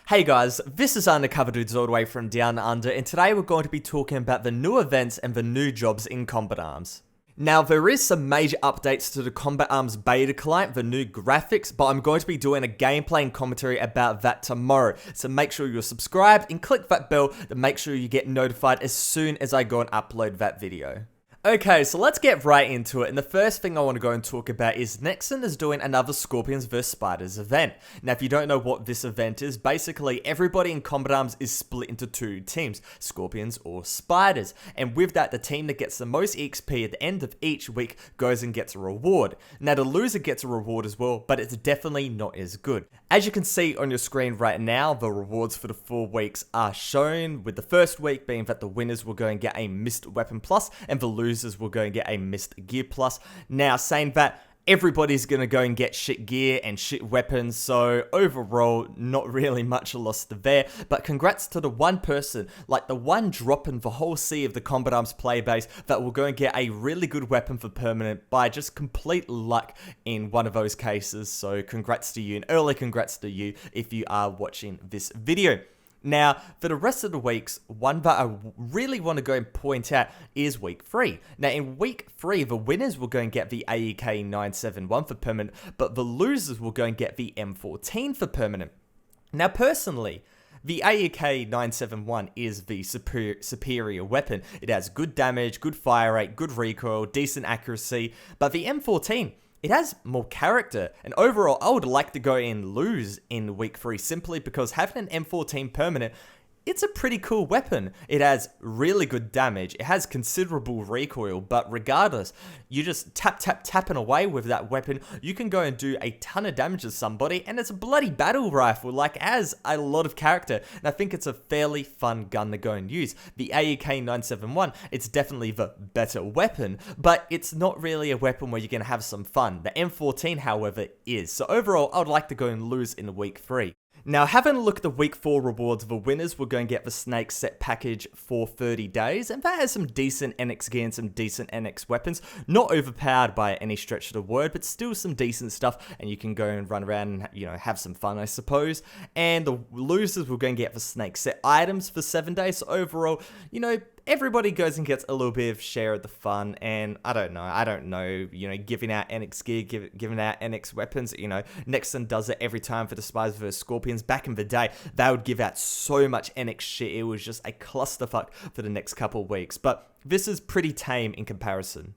Hey guys, this is undercoverdudes all the way from down under, and today we're going to be talking about the new events and the new jobs in Combat Arms. Now, there is some major updates to the Combat Arms beta client, the new graphics, but I'm going to be doing a gameplay and commentary about that tomorrow. So make sure you're subscribed and click that bell to make sure you get notified as soon as I go and upload that video. Okay, so let's get right into it, and the first thing I want to go and talk about is Nexon is doing another Scorpions vs Spiders event. Now, if you don't know what this event is, basically everybody in Combat Arms is split into two teams, Scorpions or Spiders, and with that, the team that gets the most XP at the end of each week goes and gets a reward. Now, the loser gets a reward as well, but it's definitely not as good. As you can see on your screen right now, the rewards for the 4 weeks are shown, with the first week being that the winners will go and get a missed weapon plus, and the losers will go and get a missed gear plus. Now, saying that, everybody's gonna go and get shit gear and shit weapons, so overall, not really much lost there, but congrats to the one person, like the one drop in the whole sea of the Combat Arms playbase that will go and get a really good weapon for permanent by just complete luck in one of those cases, so congrats to you, and early congrats to you if you are watching this video. Now, for the rest of the weeks, one that I really want to go and point out is week 3. Now, in week 3, the winners will go and get the AEK 971 for permanent, but the losers will go and get the M14 for permanent. Now, personally, the AEK 971 is the superior weapon. It has good damage, good fire rate, good recoil, decent accuracy, but the M14, it has more character, and overall, I would like to go and lose in week 3 simply because having an M14 permanent, it's a pretty cool weapon. It has really good damage, it has considerable recoil, but regardless, you just tapping away with that weapon, you can go and do a ton of damage to somebody, and it's a bloody battle rifle, like, has a lot of character, and I think it's a fairly fun gun to go and use. The AEK 971, it's definitely the better weapon, but it's not really a weapon where you can have some fun. The M14, however, is. So overall, I would like to go and lose in week 3. Now, having a look at the week 4 rewards, the winners will go and get the Snake set package for 30 days, and that has some decent NX gear and some decent NX weapons. Not overpowered by any stretch of the word, but still some decent stuff, and you can go and run around and, have some fun, I suppose. And the losers will go and get the Snake set items for 7 days, so overall, everybody goes and gets a little bit of share of the fun, and I don't know, giving out NX gear, giving out NX weapons, Nexon does it every time for the Spiders vs Scorpions. Back in the day, they would give out so much NX shit, it was just a clusterfuck for the next couple of weeks, but this is pretty tame in comparison.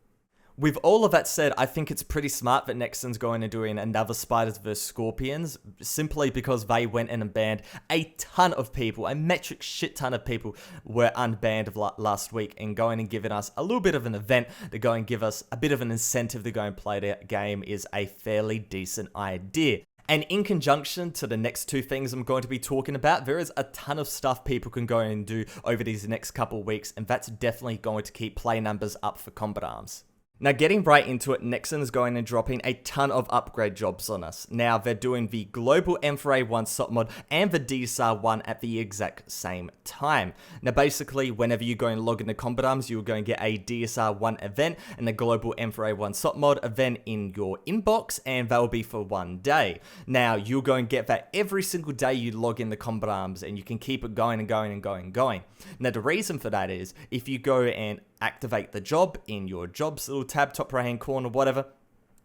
With all of that said, I think it's pretty smart that Nexon's going and doing another Spiders vs Scorpions, simply because they went in and banned a ton of people, a metric shit ton of people were unbanned last week, and going and giving us a little bit of an event to go and give us a bit of an incentive to go and play the game is a fairly decent idea. And in conjunction to the next 2 things I'm going to be talking about, there is a ton of stuff people can go and do over these next couple of weeks, and that's definitely going to keep play numbers up for Combat Arms. Now, getting right into it, Nexon is going and dropping a ton of upgrade jobs on us. Now, they're doing the global M4A1 SOPMOD and the DSR-1 at the exact same time. Now, basically, whenever you go and log into Combat Arms, you're going to get a DSR-1 event and a global M4A1 SOPMOD event in your inbox, and that will be for 1 day. Now, you'll go and get that every single day you log in the Combat Arms, and you can keep it going and going and going and going. Now, the reason for that is, if you go and activate the job in your jobs little tab, top right hand corner, whatever,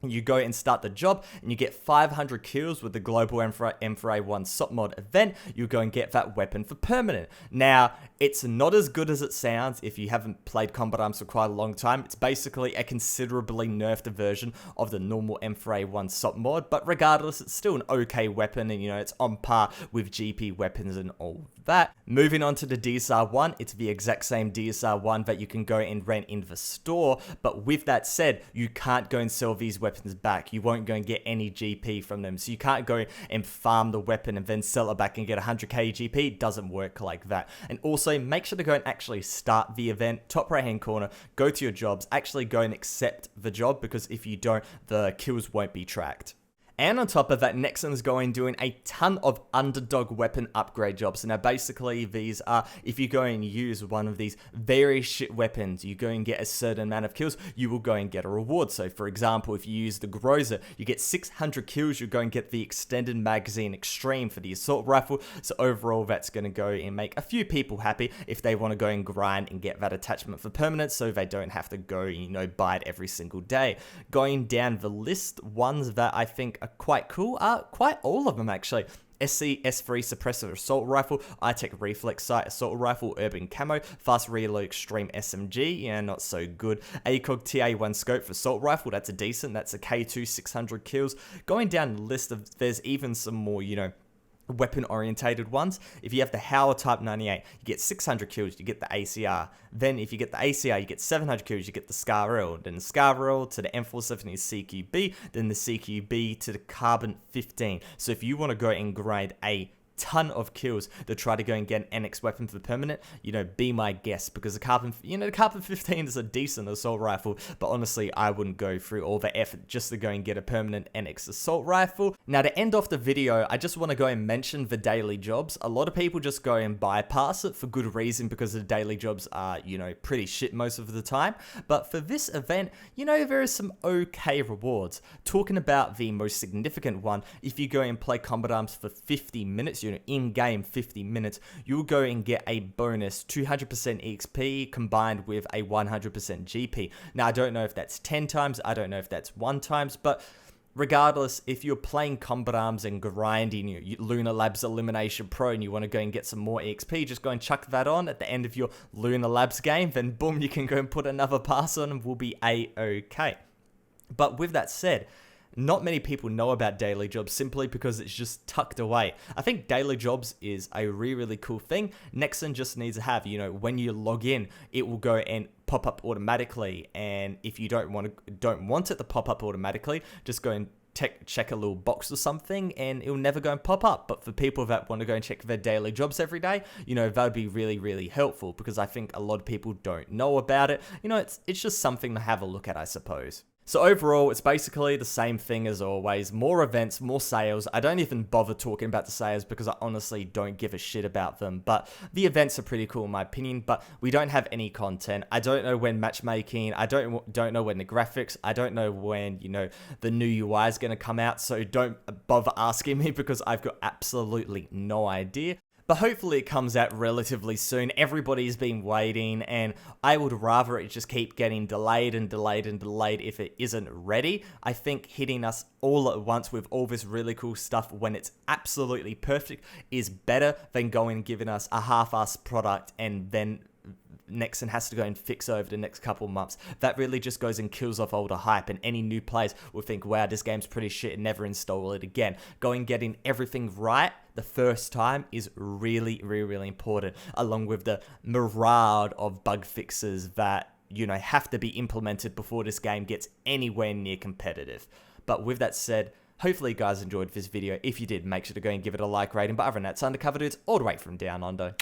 you go and start the job, and you get 500 kills with the global M4A1 SOPMOD event, you go and get that weapon for permanent. Now, it's not as good as it sounds if you haven't played Combat Arms for quite a long time. It's basically a considerably nerfed version of the normal M4A1 SOPMOD, but regardless, it's still an okay weapon, and it's on par with GP weapons and all that. Moving on to the DSR-1, it's the exact same DSR-1 that you can go and rent in the store, but with that said, you can't go and sell these weapons back. You won't go and get any GP from them, so you can't go and farm the weapon and then sell it back and get 100k GP. It doesn't work like that. And also, make sure to go and actually start the event, top right hand corner, go to your jobs, actually go and accept the job, because if you don't, the kills won't be tracked. And on top of that, Nexon's going doing a ton of underdog weapon upgrade jobs. Now, basically, these are, if you go and use one of these very shit weapons, you go and get a certain amount of kills, you will go and get a reward. So, for example, if you use the Groza, you get 600 kills, you go and get the extended magazine extreme for the assault rifle. So, overall, that's going to go and make a few people happy if they want to go and grind and get that attachment for permanent, so they don't have to go, buy it every single day. Going down the list, ones that I think are quite cool are quite all of them actually. SC S3 Suppressor Assault Rifle, iTech Reflex Sight Assault Rifle, Urban Camo, Fast Reload Extreme SMG, yeah, not so good. ACOG TA1 Scope for Assault Rifle, that's a decent, that's a K2, 600 kills. Going down the list of, there's even some more, weapon orientated ones. If you have the Howler Type 98, you get 600 kills, you get the ACR. Then if you get the ACR, you get 700 kills, you get the SCAR-L. Then the SCAR-L to the M470 CQB, then the CQB to the Carbon 15. So if you want to go and grind a ton of kills to try to go and get an NX weapon for permanent, be my guest, because the Carbon 15 is a decent assault rifle, but honestly, I wouldn't go through all the effort just to go and get a permanent NX assault rifle. Now, to end off the video, I just want to go and mention the daily jobs. A lot of people just go and bypass it for good reason, because the daily jobs are, pretty shit most of the time. But for this event, there are some okay rewards. Talking about the most significant one, if you go and play combat arms for 50 minutes, in-game 50 minutes, you'll go and get a bonus 200% XP combined with a 100% GP. Now, I don't know if that's 10 times, I don't know if that's 1 times, but regardless, if you're playing combat arms and grinding Lunar Labs Elimination Pro and you want to go and get some more XP, just go and chuck that on at the end of your Lunar Labs game, then boom, you can go and put another pass on and we'll be A-okay. But with that said, not many people know about daily jobs simply because it's just tucked away. I think daily jobs is a really cool thing. Nexon just needs to have, when you log in, it will go and pop up automatically. And if you don't want it to pop up automatically, just go and check a little box or something and it'll never go and pop up. But for people that want to go and check their daily jobs every day, that would be really helpful, because I think a lot of people don't know about it. It's just something to have a look at, I suppose. So overall, it's basically the same thing as always. More events, more sales. I don't even bother talking about the sales because I honestly don't give a shit about them. But the events are pretty cool in my opinion, but we don't have any content. I don't know when matchmaking, I don't know when the graphics, I don't know when, the new UI is going to come out. So don't bother asking me because I've got absolutely no idea. But hopefully it comes out relatively soon. Everybody's been waiting, and I would rather it just keep getting delayed and delayed and delayed if it isn't ready. I think hitting us all at once with all this really cool stuff when it's absolutely perfect is better than going and giving us a half-assed product and then Nexon has to go and fix over the next couple months. That really just goes and kills off all the hype, and any new players will think, wow, this game's pretty shit, and never install it again. Going getting everything right the first time is really important, along with the myriad of bug fixes that, have to be implemented before this game gets anywhere near competitive. But with that said, hopefully you guys enjoyed this video. If you did, make sure to go and give it a like rating. But other than that, it's Undercover Dudes all the way from down under.